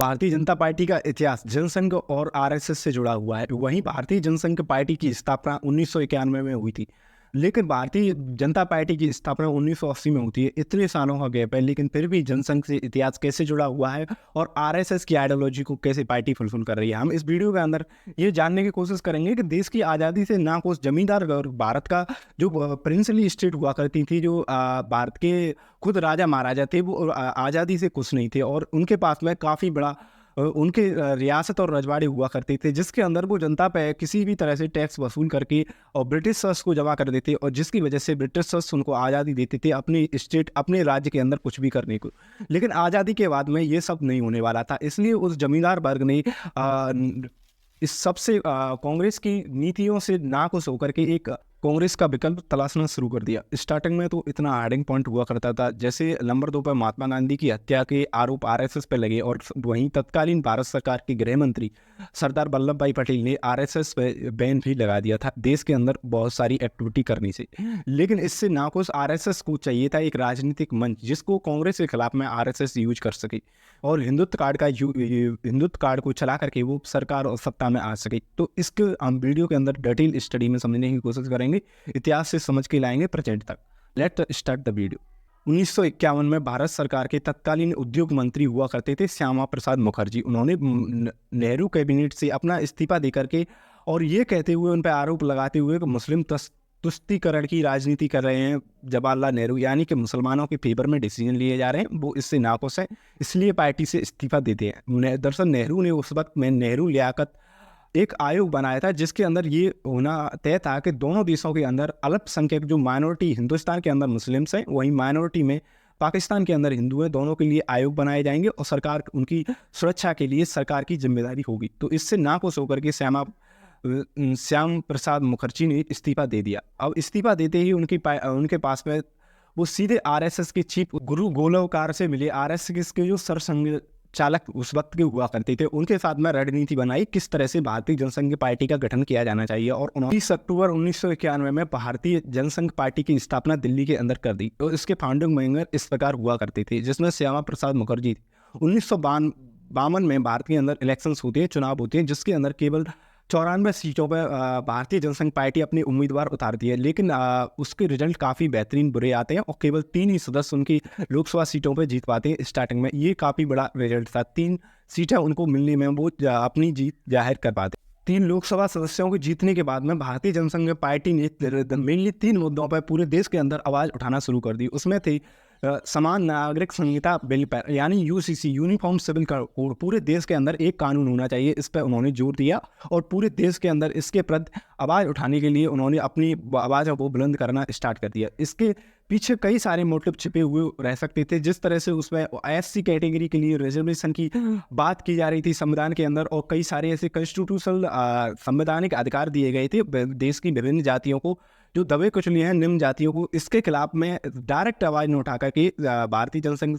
Bharatiya Janata party का इतिहास जनसंघ और आरएसएस से जुड़ा हुआ है। वहीं भारतीय जनसंघ पार्टी की स्थापना 1991 में हुई थी, लेकिन भारतीय जनता पार्टी की स्थापना 1980 में होती है। इतने सालों का गैप है, लेकिन फिर भी जनसंघ से इतिहास कैसे जुड़ा हुआ है और आरएसएस की आइडियोलॉजी को कैसे पार्टी फुलफिल कर रही है, हम इस वीडियो के अंदर ये जानने की कोशिश करेंगे कि देश की आज़ादी से ना कुछ जमींदार और भारत का जो प्रिंसली स्टेट हुआ करती थी, जो भारत के खुद राजा महाराजा थे, वो आज़ादी से खुश नहीं थे और उनके पास में काफ़ी बड़ा उनके रियासत और रजवाड़े हुआ करते थे, जिसके अंदर वो जनता पे किसी भी तरह से टैक्स वसूल करके और ब्रिटिशर्स को जमा कर देते, और जिसकी वजह से ब्रिटिशर्स उनको आज़ादी देते थे अपनी स्टेट, अपने राज्य के अंदर कुछ भी करने को। लेकिन आज़ादी के बाद में ये सब नहीं होने वाला था, इसलिए उस जमींदार वर्ग ने इस सबसे कांग्रेस की नीतियों से नाखुश होकर के एक कांग्रेस का विकल्प तलाशना शुरू कर दिया। स्टार्टिंग में तो इतना हार्डिंग पॉइंट हुआ करता था, जैसे नंबर 2 पर महात्मा गांधी की हत्या के आरोप आरएसएस पर लगे, और वहीं तत्कालीन भारत सरकार के गृह मंत्री सरदार वल्लभ भाई पटेल ने आरएसएस पे बैन भी लगा दिया था देश के अंदर बहुत सारी एक्टिविटी करने से। लेकिन इससे नाखुश आरएसएस को चाहिए था एक राजनीतिक मंच जिसको कांग्रेस के खिलाफ में आरएसएस यूज कर सके और हिंदुत्व कार्ड को चला करके वो सरकार और सत्ता में आ सके। तो इसके हम वीडियो के अंदर डिटेल स्टडी में समझने की कोशिश करेंगे, इतिहास से समझ के लाएंगे प्रेजेंट तक। Let start the video. 1951 में भारत सरकार के तत्कालीन उद्योग मंत्री हुआ करते थे श्यामा प्रसाद मुखर्जी। उन्होंने नेहरू कैबिनेट से अपना इस्तीफा देकर के, और ये कहते हुए, उन पर आरोप लगाते हुए कि मुस्लिम तुष्टीकरण की राजनीति कर रहे हैं जवाहरलाल नेहरू, यानी कि मुसलमानों के फेवर में डिसीजन लिए जा रहे हैं, वो इससे नाखुश हैं, इसलिए पार्टी से इस्तीफा देते हैं। दरअसल नेहरू ने उस वक्त में नेहरू लियाकत एक आयोग बनाया था, जिसके अंदर ये होना तय था कि दोनों देशों के अंदर अल्पसंख्यक जो माइनॉरिटी, हिंदुस्तान के अंदर मुस्लिम्स हैं, वहीं माइनॉरिटी में पाकिस्तान के अंदर हिंदू हैं, दोनों के लिए आयोग बनाए जाएंगे और सरकार उनकी सुरक्षा के लिए सरकार की जिम्मेदारी होगी। तो इससे नाखुश होकर के श्याम प्रसाद मुखर्जी ने इस्तीफा दे दिया। अब इस्तीफा देते ही उनके पास में वो सीधे आरएसएस के चीफ गुरु गोलवकार से मिले। आरएसएस के जो सरसंघ चालक उस वक्त के हुआ करते थे, उनके साथ में रणनीति बनाई किस तरह से भारतीय जनसंघ पार्टी का गठन किया जाना चाहिए, और 29 अक्टूबर 1991 में भारतीय जनसंघ पार्टी की स्थापना दिल्ली के अंदर कर दी। तो इसके फाउंडिंग मेंबर इस प्रकार हुआ करते थे, जिसमें श्यामा प्रसाद मुखर्जी। 1952 में भारत के अंदर इलेक्शंस होते हैं, चुनाव होते हैं, जिसके अंदर केवल 94 सीटों पर भारतीय जनसंघ पार्टी अपने उम्मीदवार उतारती है, लेकिन उसके रिजल्ट काफ़ी बेहतरीन बुरे आते हैं और केवल 3 ही सदस्य उनकी लोकसभा सीटों पर जीत पाते हैं स्टार्टिंग में। ये काफ़ी बड़ा रिजल्ट था, 3 सीटें उनको मिलने में वो अपनी जीत जाहिर कर पाते। 3 लोकसभा सदस्यों को जीतने के बाद में भारतीय जनसंघ पार्टी ने मेनली 3 मुद्दों पर पूरे देश के अंदर आवाज़ उठाना शुरू कर दी। उसमें थी समान नागरिक संहिता बिल पर, यानी यूसीसी, यूनिफॉर्म सिविल कोड, पूरे देश के अंदर एक कानून होना चाहिए, इस पर उन्होंने जोर दिया और पूरे देश के अंदर इसके प्रति आवाज़ उठाने के लिए उन्होंने अपनी आवाज़ को बुलंद करना स्टार्ट कर दिया। इसके पीछे कई सारे मोटिव छिपे हुए रह सकते थे, जिस तरह से उसमें एससी कैटेगरी के लिए रिजर्वेशन की बात की जा रही थी संविधान के अंदर, और कई सारे ऐसे कॉन्स्टिट्यूशनल संवैधानिक अधिकार दिए गए थे देश की विभिन्न जातियों को, जो दबे कुचले हैं निम्न जातियों को। इसके खिलाफ में डायरेक्ट आवाज़ न उठा करके भारतीय जनसंघ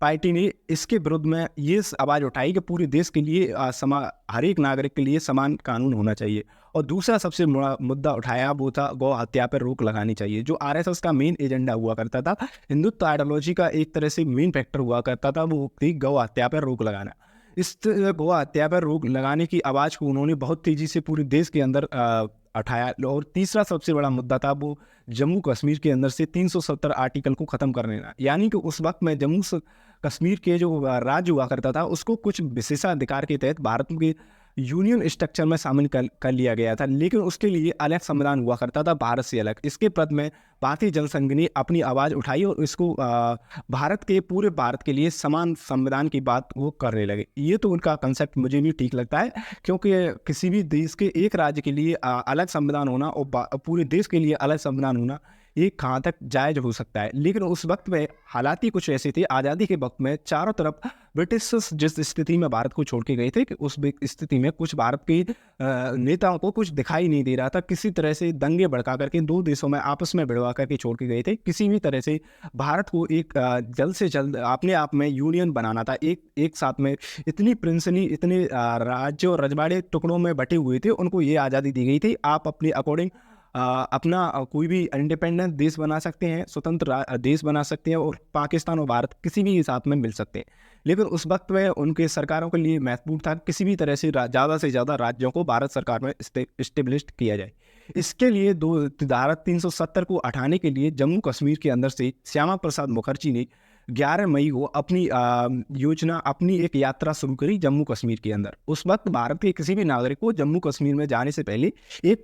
पार्टी ने इसके विरुद्ध में ये आवाज़ उठाई कि पूरे देश के लिए हर एक नागरिक के लिए समान कानून होना चाहिए। और दूसरा सबसे बड़ा मुद्दा उठाया वो था गौ हत्या पर रोक लगानी चाहिए, जो आरएसएस का मेन एजेंडा हुआ करता था, हिंदुत्व आइडियोलॉजी का एक तरह से मेन फैक्टर हुआ करता था, वो थी गौ हत्या पर रोक लगाना। इस गौ हत्या पर रोक लगाने की आवाज़ को उन्होंने बहुत तेज़ी से पूरे देश के अंदर उठाया। और तीसरा सबसे बड़ा मुद्दा था वो जम्मू कश्मीर के अंदर से 370 आर्टिकल को ख़त्म कर देना, यानी कि उस वक्त में जम्मू कश्मीर के जो राज्य हुआ करता था उसको कुछ विशेषाधिकार के तहत भारत के यूनियन स्ट्रक्चर में शामिल कर लिया गया था, लेकिन उसके लिए अलग संविधान हुआ करता था भारत से अलग। इसके प्रति में भारतीय जनसंघ ने अपनी आवाज़ उठाई और इसको पूरे भारत के लिए समान संविधान की बात वो करने लगे। ये तो उनका कंसेप्ट मुझे भी ठीक लगता है, क्योंकि किसी भी देश के एक राज्य के लिए अलग संविधान होना और पूरे देश के लिए अलग संविधान होना ये कहाँ तक जायज़ हो सकता है। लेकिन उस वक्त में हालात ही कुछ ऐसे थे, आज़ादी के वक्त में चारों तरफ ब्रिटिशर्स जिस स्थिति में भारत को छोड़ के गए थे कि उस स्थिति में कुछ भारत के नेताओं को कुछ दिखाई नहीं दे रहा था। किसी तरह से दंगे भड़का करके 2 देशों में आपस में भिड़वा करके छोड़ के गए थे। किसी भी तरह से भारत को एक जल्द से जल्द अपने आप में यूनियन बनाना था। एक साथ में इतनी प्रिंसली, इतने राज्य और रजवाड़े टुकड़ों में बटे हुए थे, उनको ये आज़ादी दी गई थी, आप अपने अकॉर्डिंग अपना कोई भी इंडिपेंडेंट देश बना सकते हैं, स्वतंत्र देश बना सकते हैं, और पाकिस्तान और भारत किसी भी साथ में मिल सकते हैं। लेकिन उस वक्त में उनके सरकारों के लिए महत्वपूर्ण था किसी भी तरह से ज़्यादा राज्यों को भारत सरकार में इस्टेब्लिश किया जाए। इसके लिए धारा 370 को हटाने के लिए जम्मू कश्मीर के अंदर से श्यामा प्रसाद मुखर्जी ने 11 मई को अपनी एक यात्रा शुरू करी जम्मू कश्मीर के अंदर। उस वक्त भारत के किसी भी नागरिक को जम्मू कश्मीर में जाने से पहले एक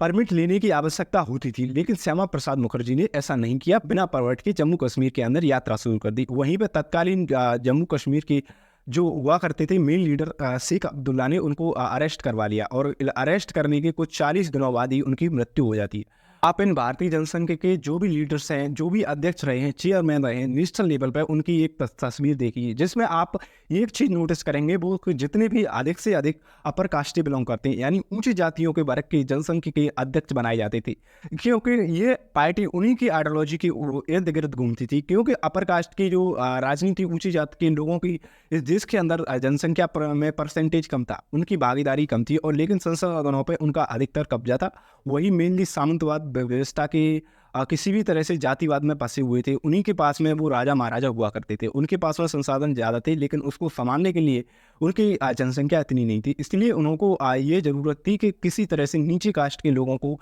परमिट लेने की आवश्यकता होती थी, लेकिन श्यामा प्रसाद मुखर्जी ने ऐसा नहीं किया। बिना परमिट के जम्मू कश्मीर के अंदर यात्रा शुरू कर दी। वहीं पर तत्कालीन जम्मू कश्मीर के जो हुआ करते थे मेन लीडर शेख अब्दुल्ला ने उनको अरेस्ट करवा लिया, और अरेस्ट करने के कुछ 40 दिनों बाद ही उनकी मृत्यु हो जाती है। आप इन भारतीय जनसंघ के जो भी लीडर्स हैं, जो भी अध्यक्ष रहे हैं, चेयरमैन रहे हैं नेशनल लेवल पर, उनकी एक तस्वीर देखिए जिसमें आप एक चीज़ नोटिस करेंगे, वो जितने भी अधिक से अधिक अपर कास्ट से बिलोंग करते हैं यानी ऊंची जातियों के वर्ग के जनसंघ के अध्यक्ष बनाए जाते थे, क्योंकि ये पार्टी उन्हीं की आइडियोलॉजी के इर्द गिर्द घूमती थी। क्योंकि अपर कास्ट की जो राजनीति ऊंची जाति के लोगों की इस देश के अंदर जनसंख्या में परसेंटेज कम था, उनकी भागीदारी कम थी, और लेकिन संसाधनों पर उनका अधिकतर कब्जा था। वही मेनली सामंतवाद व्यवस्था के किसी भी तरह से जातिवाद में फंसे हुए थे। उन्हीं के पास में वो राजा महाराजा हुआ करते थे, उनके पास में संसाधन ज़्यादा थे, लेकिन उसको संभालने के लिए उनकी जनसंख्या इतनी नहीं थी। इसलिए उनको ये ज़रूरत थी कि किसी तरह से नीचे कास्ट के लोगों को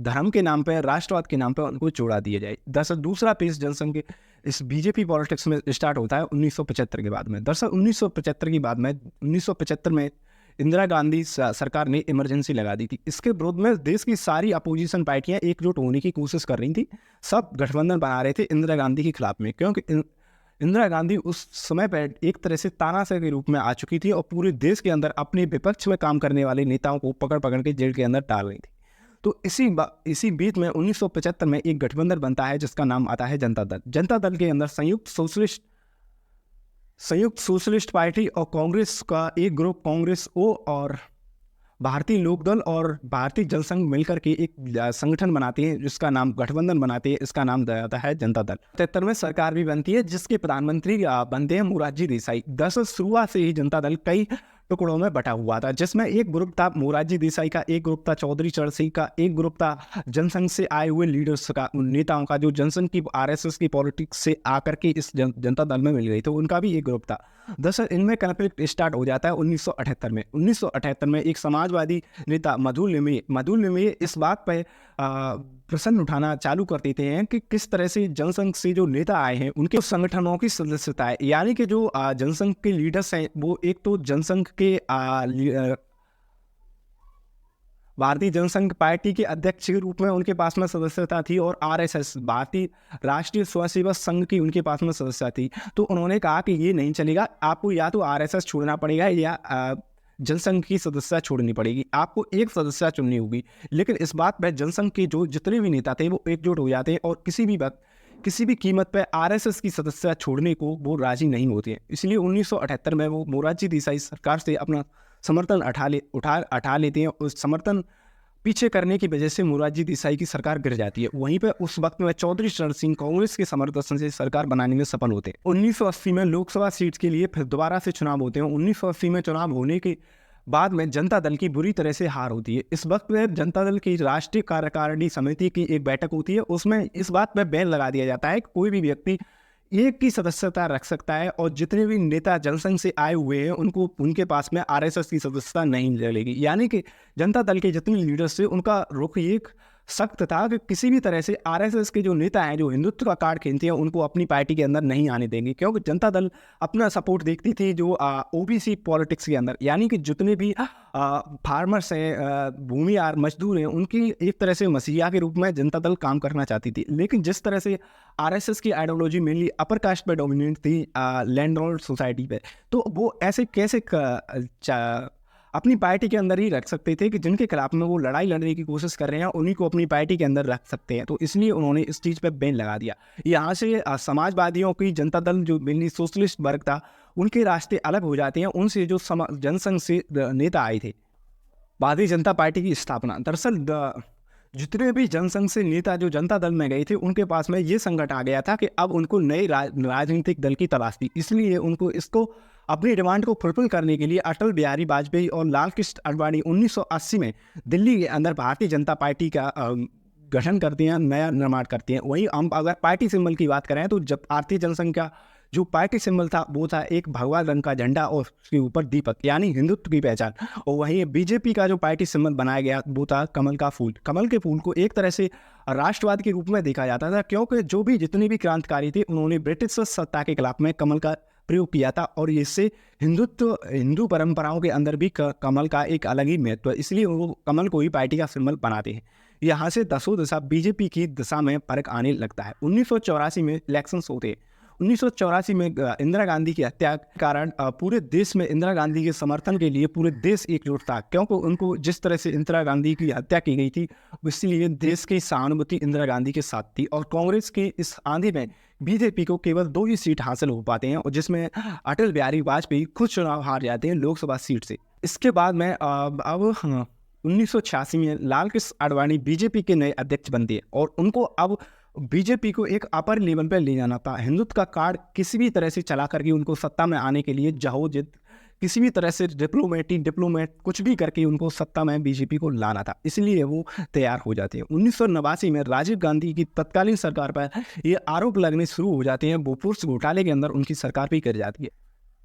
धर्म के नाम पर, राष्ट्रवाद के नाम पर उनको जोड़ा दिया जाए। दरअसल दूसरा पेज जनसंघ के इस बीजेपी पॉलिटिक्स में स्टार्ट होता है 1975 के बाद में। दरअसल 1975 में इंदिरा गांधी सरकार ने इमरजेंसी लगा दी थी। इसके विरोध में देश की सारी अपोजिशन पार्टियां एकजुट होने की कोशिश कर रही थी, सब गठबंधन बना रहे थे इंदिरा गांधी के खिलाफ में, क्योंकि इंदिरा गांधी उस समय पर एक तरह से तानाशाह के रूप में आ चुकी थी और पूरे देश के अंदर अपने विपक्ष में काम करने वाले नेताओं को पकड़ के जेल के अंदर डाल रही थी। तो इसी बीच में 1975 में एक गठबंधन बनता है जिसका नाम आता है जनता दल। जनता दल के अंदर संयुक्त सोशलिस्ट पार्टी और कांग्रेस का एक ग्रुप, कांग्रेस ओ और भारतीय लोकदल और भारतीय जनसंघ मिलकर के एक संगठन बनाते हैं जिसका नाम गठबंधन बनाते हैं। इसका नाम दिया जाता है जनता दल। 73 में सरकार भी बनती है जिसके प्रधानमंत्री बनते हैं मोरारजी देसाई। दरअसल शुरुआत से ही जनता दल कई टुकड़ों में बटा हुआ था, जिसमें एक ग्रुप था मोरारजी देसाई का, एक ग्रुप था चौधरी चरण सिंह का, एक ग्रुप था जनसंघ से आए हुए लीडर्स का, उन नेताओं का जो जनसंघ की आरएसएस की पॉलिटिक्स से आकर के इस जनता दल में मिल गई, तो उनका भी एक ग्रुप था। दरअसल इनमें कॉन्फ्लिक्ट स्टार्ट हो जाता है 1978 में। 1978 में एक समाजवादी नेता मधु लिमये इस बात पर प्रश्न उठाना चालू कर देते हैं कि किस तरह से जनसंघ से जो नेता आए हैं उनके संगठनों की सदस्यता है, यानी कि जो जनसंघ के लीडर्स हैं वो एक तो जनसंघ के भारतीय जनसंघ पार्टी के अध्यक्ष के रूप में उनके पास में सदस्यता थी, और आरएसएस भारतीय राष्ट्रीय स्वयंसेवक संघ की उनके पास में सदस्यता थी। तो उन्होंने कहा कि ये नहीं चलेगा, आपको या तो आरएसएस छोड़ना पड़ेगा या जनसंघ की सदस्यता छोड़नी पड़ेगी, आपको एक सदस्यता चुननी होगी। लेकिन इस बात पर जनसंघ के जो जितने भी नेता थे वो एकजुट हो जाते हैं और किसी भी वक्त किसी भी कीमत पर आरएसएस की सदस्यता छोड़ने को वो राजी नहीं होते हैं। इसलिए 1978 में वो मोरारजी देसाई सरकार से अपना समर्थन उठा लेते हैं। उस समर्थन पीछे करने की वजह से मोरारजी देसाई की सरकार गिर जाती है। वहीं पर उस वक्त में चौधरी चरण सिंह कांग्रेस के समर्थन से सरकार बनाने में सफल होते हैं। 1980 में लोकसभा सीट के लिए फिर दोबारा से चुनाव होते हैं। 1980 में चुनाव होने के बाद में जनता दल की बुरी तरह से हार होती है। इस वक्त में जनता दल की राष्ट्रीय कार्यकारिणी समिति की एक बैठक होती है, उसमें इस बात पर बैन लगा दिया जाता है कि कोई भी व्यक्ति एक की सदस्यता रख सकता है, और जितने भी नेता जनसंघ से आए हुए हैं उनके पास में आरएसएस की सदस्यता नहीं चलेगी। यानी कि जनता दल के जितने लीडर्स थे उनका रुख एक सख्त था कि किसी भी तरह से आरएसएस के जो नेता हैं जो हिंदुत्व का कार्ड खेलते हैं उनको अपनी पार्टी के अंदर नहीं आने देंगे, क्योंकि जनता दल अपना सपोर्ट देखती थी जो ओबीसी पॉलिटिक्स के अंदर, यानी कि जितने भी फार्मर्स हैं, भूमिहार मजदूर हैं, उनकी एक तरह से मसीहा के रूप में जनता दल काम करना चाहती थी। लेकिन जिस तरह से आरएसएस की आइडियोलॉजी मेनली अपर कास्ट पर डोमिनेट थी, लैंडलॉर्ड सोसाइटी पे, तो वो ऐसे कैसे अपनी पार्टी के अंदर ही रख सकते थे कि जिनके खिलाफ में वो लड़ाई लड़ने की कोशिश कर रहे हैं उन्हीं को अपनी पार्टी के अंदर रख सकते हैं। तो इसलिए उन्होंने इस चीज़ पे बैन लगा दिया। यहाँ से समाजवादियों की जनता दल जो मेनली सोशलिस्ट वर्ग था उनके रास्ते अलग हो जाते हैं उनसे जो जनसंघ से नेता आए थे। भारतीय जनता पार्टी की स्थापना, दरअसल जितने भी जनसंघ से नेता जो जनता दल में गए थे उनके पास में ये संकट आ गया था कि अब उनको नए राजनीतिक दल की तलाश थी। इसलिए उनको इसको अपनी डिमांड को फुलफिल करने के लिए अटल बिहारी वाजपेयी और लाल कृष्ण आडवाणी 1980 में दिल्ली के अंदर भारतीय जनता पार्टी का गठन करते हैं, नया निर्माण करते हैं। वहीं हम अगर पार्टी सिंबल की बात करें तो जब भारतीय जनसंघ का जो पार्टी सिंबल था वो था एक भगवा रंग का झंडा और उसके ऊपर दीपक, यानी हिंदुत्व की पहचान। और वहीं बीजेपी का जो पार्टी सिंबल बनाया गया वो था कमल का फूल। कमल के फूल को एक तरह से राष्ट्रवाद के रूप में देखा जाता था, क्योंकि जो भी जितने भी क्रांतिकारी थे उन्होंने ब्रिटिश सत्ता के खिलाफ में कमल का प्रयोग किया था, और इससे हिंदू परंपराओं के अंदर भी कमल का एक अलग ही महत्व है, इसलिए वो कमल को ही पार्टी का सिंबल बनाते हैं। यहाँ से दसों दिशा बीजेपी की दिशा में फर्क आने लगता है। 1984 में इलेक्शंस होते हैं। 1984 में इंदिरा गांधी की हत्या के कारण पूरे देश में इंदिरा गांधी के समर्थन के लिए पूरे देश एकजुट था, क्योंकि उनको जिस तरह से इंदिरा गांधी की हत्या की गई थी इसलिए देश की सहानुभूति इंदिरा गांधी के साथ थी। और कांग्रेस की इस आंधी में बीजेपी को केवल 2 ही सीट हासिल हो पाते हैं, और जिसमें अटल बिहारी वाजपेयी खुद चुनाव हार जाते हैं लोकसभा सीट से। इसके बाद में अब 1986 में लाल कृष्ण आडवाणी बीजेपी के नए अध्यक्ष बनते हैं, और उनको अब बीजेपी को एक अपर लेवल पर ले जाना था। हिंदुत्व का कार्ड किसी भी तरह से चला करके उनको सत्ता में आने के लिए जहोजिद किसी भी तरह से डिप्लोमेट कुछ भी करके उनको सत्ता में बीजेपी को लाना था, इसलिए वो तैयार हो जाते हैं। 1989 में राजीव गांधी की तत्कालीन सरकार पर ये आरोप लगने शुरू हो जाते हैं, बोफोर्स घोटाले के अंदर उनकी सरकार भी गिर जाती है।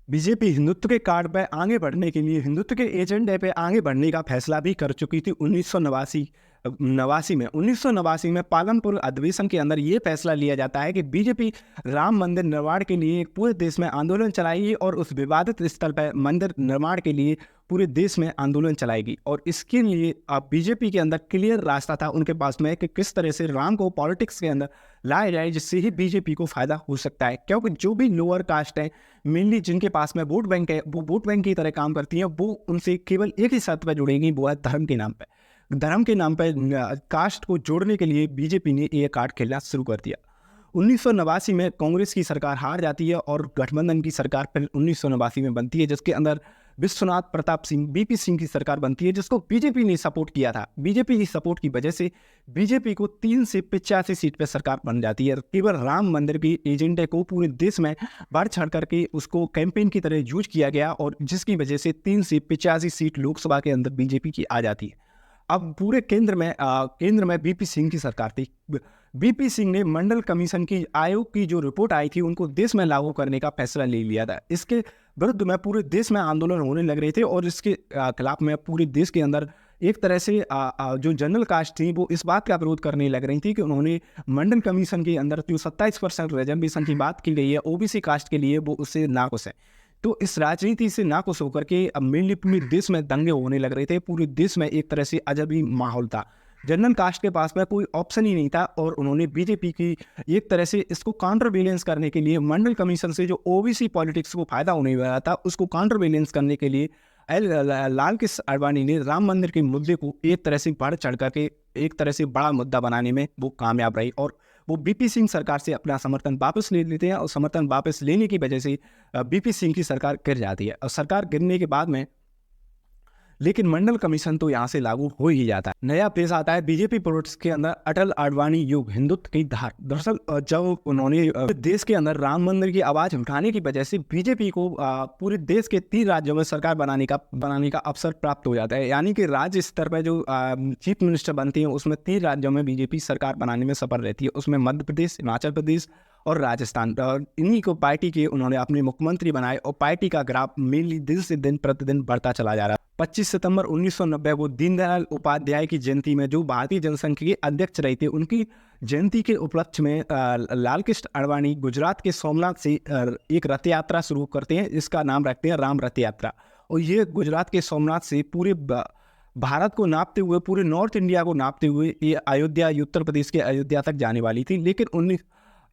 बीजेपी हिंदुत्व के कार्ड पर आगे बढ़ने के लिए, हिंदुत्व के एजेंडे पे आगे बढ़ने का फैसला भी कर चुकी थी। 1989 में पालमपुर अधिवेशन के अंदर ये फैसला लिया जाता है कि बीजेपी राम मंदिर निर्माण के लिए पूरे देश में आंदोलन चलाएगी, और उस विवादित स्थल पर मंदिर निर्माण के लिए पूरे देश में आंदोलन चलाएगी। और इसके लिए अब बीजेपी के अंदर क्लियर रास्ता था उनके पास में कि किस तरह से राम को पॉलिटिक्स के अंदर लाया जाए, जिससे ही बीजेपी को फायदा हो सकता है। क्योंकि जो भी लोअर कास्ट है, मेनली जिनके पास में वोट बैंक है, वो वोट बैंक की तरह काम करती हैं, वो उनसे केवल एक ही शर्त पर जुड़ेंगी, वो है धर्म के नाम पर। धर्म के नाम पर कास्ट को जोड़ने के लिए बीजेपी ने ये कार्ड खेलना शुरू कर दिया। 1989 में कांग्रेस की सरकार हार जाती है और गठबंधन की सरकार फिर 1989 में बनती है, जिसके अंदर विश्वनाथ प्रताप सिंह बीपी सिंह की सरकार बनती है, जिसको बीजेपी ने सपोर्ट किया था। बीजेपी की सपोर्ट की वजह से बीजेपी को 3 से 85 सीट पर सरकार बन जाती है। केवल राम मंदिर के एजेंडे को पूरे देश में बढ़ चढ़ करके उसको कैंपेन की तरह यूज किया गया, और जिसकी वजह से 3 से 85 सीट लोकसभा के अंदर बीजेपी की आ जाती है। अब पूरे केंद्र में बीपी सिंह की सरकार थी। बीपी सिंह ने मंडल कमीशन की आयोग की जो रिपोर्ट आई थी उनको देश में लागू करने का फैसला ले लिया था। इसके विरुद्ध में पूरे देश में आंदोलन होने लग रहे थे, और इसके खिलाफ में पूरे देश के अंदर एक तरह से जो जनरल कास्ट थी वो इस बात का विरोध करने लग रही थी कि उन्होंने मंडल कमीशन के अंदर जो 27% रिजर्वेशन की बात की गई है ओबीसी कास्ट के लिए, वो उससे नाखुश है। तो इस राजनीति से नाखुश होकर के अब मेनली पूरे देश में दंगे होने लग रहे थे। पूरे देश में एक तरह से अजब ही माहौल था। जनरल कास्ट के पास में कोई ऑप्शन ही नहीं था, और उन्होंने बीजेपी की एक तरह से इसको काउंटर बैलेंस करने के लिए मंडल कमीशन से जो ओबीसी पॉलिटिक्स को फायदा होने वाला था उसको काउंटर बैलेंस करने के लिए लाल कृष्ण आडवाणी ने राम मंदिर के मुद्दे को एक तरह से बढ़ चढ़ करके एक तरह से बड़ा मुद्दा बनाने में वो कामयाब रही, और वो बीपी सिंह सरकार से अपना समर्थन वापस ले लेते हैं। और समर्थन वापस लेने की वजह से बीपी सिंह की सरकार गिर जाती है। और सरकार गिरने के बाद में लेकिन मंडल कमीशन तो यहाँ से लागू हो ही जाता है। नया पेश आता है बीजेपी पॉलिटिक्स के अंदर अटल आडवाणी युग, हिंदुत्व की धार। दरअसल जब उन्होंने देश के अंदर राम मंदिर की आवाज उठाने की वजह से बीजेपी को पूरे देश के 3 राज्यों में सरकार बनाने का अवसर प्राप्त हो जाता है। यानी कि राज्य स्तर पर जो चीफ मिनिस्टर बनते हैं उसमें 3 राज्यों में बीजेपी सरकार बनाने में सफल रहती है। उसमें मध्य प्रदेश, हिमाचल प्रदेश और राजस्थान। और इन्हीं को पार्टी के उन्होंने अपने मुख्यमंत्री बनाए, और पार्टी का ग्राफ मेनली दिन से दिन प्रतिदिन बढ़ता चला जा रहा है। 25 सितंबर 1990 वो दीनदयाल उपाध्याय की जयंती में, जो भारतीय जनसंघ के अध्यक्ष रहे थे, उनकी जयंती के उपलक्ष्य में लाल कृष्ण आडवाणी गुजरात के सोमनाथ से एक रथ यात्रा शुरू करते हैं। इसका नाम रखते हैं राम रथ यात्रा। और ये गुजरात के सोमनाथ से पूरे भारत को नापते हुए, पूरे नॉर्थ इंडिया को नापते हुए ये अयोध्या, उत्तर प्रदेश के अयोध्या तक जाने वाली थी। लेकिन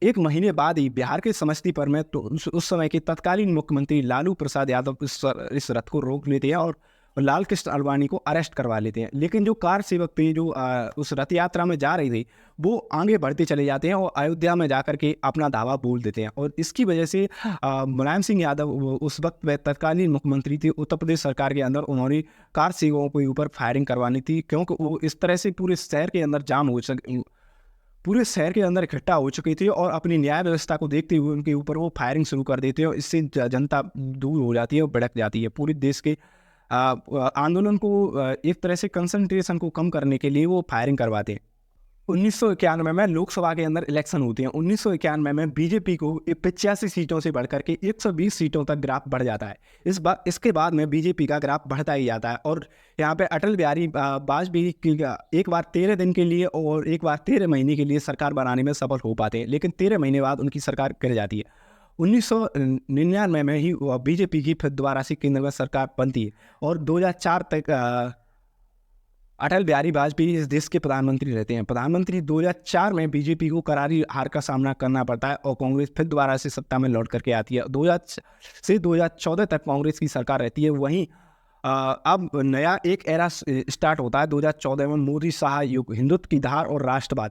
एक महीने बाद ही बिहार के समस्तीपुर में तो उस समय के तत्कालीन मुख्यमंत्री लालू प्रसाद यादव इस रथ को रोक लेते हैं और लाल कृष्ण आडवाणी को अरेस्ट करवा लेते हैं। लेकिन जो कार सेवक थे, जो उस रथ यात्रा में जा रहे थे, वो आगे बढ़ते चले जाते हैं और अयोध्या में जाकर के अपना दावा बोल देते हैं। और इसकी वजह से मुलायम सिंह यादव उस वक्त वह तत्कालीन मुख्यमंत्री थे उत्तर प्रदेश सरकार के अंदर, उन्होंने कार सेवकों के ऊपर फायरिंग करवानी थी, क्योंकि वो इस तरह से पूरे शहर के अंदर पूरे शहर के अंदर इकट्ठा हो चुकी थी, और अपनी न्याय व्यवस्था को देखते हुए उनके ऊपर वो फायरिंग शुरू कर देते हैं। और इससे जनता दूर हो जाती है और भड़क जाती है। पूरे देश के आंदोलन को एक तरह से कंसंट्रेशन को कम करने के लिए वो फायरिंग करवाते हैं। 1991 में लोकसभा के अंदर इलेक्शन होती है। 1991 में बीजेपी को 85 सीटों से बढ़कर के 120 सीटों तक ग्राफ बढ़ जाता है। इसके बाद में बीजेपी का ग्राफ बढ़ता ही जाता है और यहाँ पे अटल बिहारी वाजपेयी की एक बार 13 दिन के लिए और एक बार 13 महीने के लिए सरकार बनाने में सफल हो पाते हैं, लेकिन 13 महीने बाद उनकी सरकार गिर जाती है। 1999 में ही बीजेपी की फिर दोबारा से केंद्र में सरकार बनती है और 2004 तक अटल बिहारी वाजपेयी इस देश के प्रधानमंत्री रहते हैं। प्रधानमंत्री 2004 में बीजेपी को करारी हार का सामना करना पड़ता है और कांग्रेस फिर दोबारा से सत्ता में लौट करके आती है। 2000 से 2014 तक कांग्रेस की सरकार रहती है। वहीं अब नया एक एरा स्टार्ट होता है 2014 में, मोदी शाह युग, हिंदुत्व की धार और राष्ट्रवाद।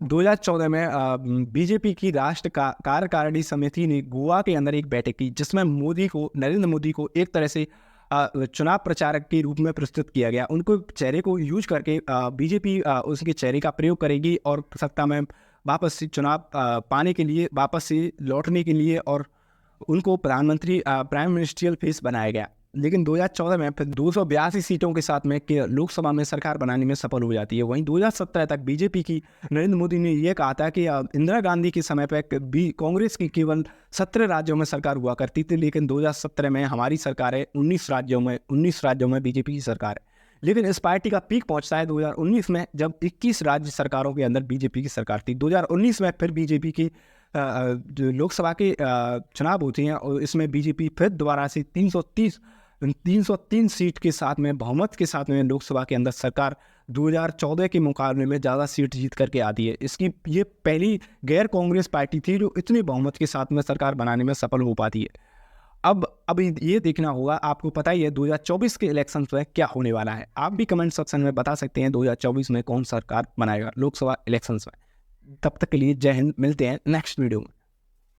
2014 में बीजेपी की राष्ट्र कार्यकारिणी समिति ने गोवा के अंदर एक बैठक की, जिसमें नरेंद्र मोदी को एक तरह से चुनाव प्रचारक के रूप में प्रस्तुत किया गया। उनको चेहरे को यूज करके बीजेपी उसके चेहरे का प्रयोग करेगी और सत्ता में वापस से चुनाव पाने के लिए, वापस से लौटने के लिए, और उनको प्रधानमंत्री प्राइम मिनिस्ट्रियल फेस बनाया गया। लेकिन 2014 में फिर 282 सीटों के साथ में लोकसभा में सरकार बनाने में सफल हो जाती है। वहीं 2017 तक बीजेपी की नरेंद्र मोदी ने यह कहा था कि इंदिरा गांधी के समय पर कांग्रेस की केवल 17 राज्यों में सरकार हुआ करती थी, लेकिन 2017 में हमारी सरकार है 19 राज्यों में बीजेपी की सरकार है। लेकिन इस पार्टी का पीक पहुंचता है 2019 में, जब 21 राज्य सरकारों के अंदर बीजेपी की सरकार थी। 2019 में फिर बीजेपी की जो लोकसभा के चुनाव होते हैं और इसमें बीजेपी फिर दोबारा से 303 सीट के साथ में, बहुमत के साथ में लोकसभा के अंदर सरकार 2014 के मुकाबले में ज़्यादा सीट जीत करके आती है। ये पहली गैर कांग्रेस पार्टी थी जो इतने बहुमत के साथ में सरकार बनाने में सफल हो पाती है। अब ये देखना होगा, आपको पता ही है 2024 के इलेक्शन में क्या होने वाला है। आप भी कमेंट सेक्शन में बता सकते हैं 2024 में कौन सरकार बनाएगा लोकसभा इलेक्शंस में। तब तक के लिए जय हिंद, मिलते हैं नेक्स्ट वीडियो में।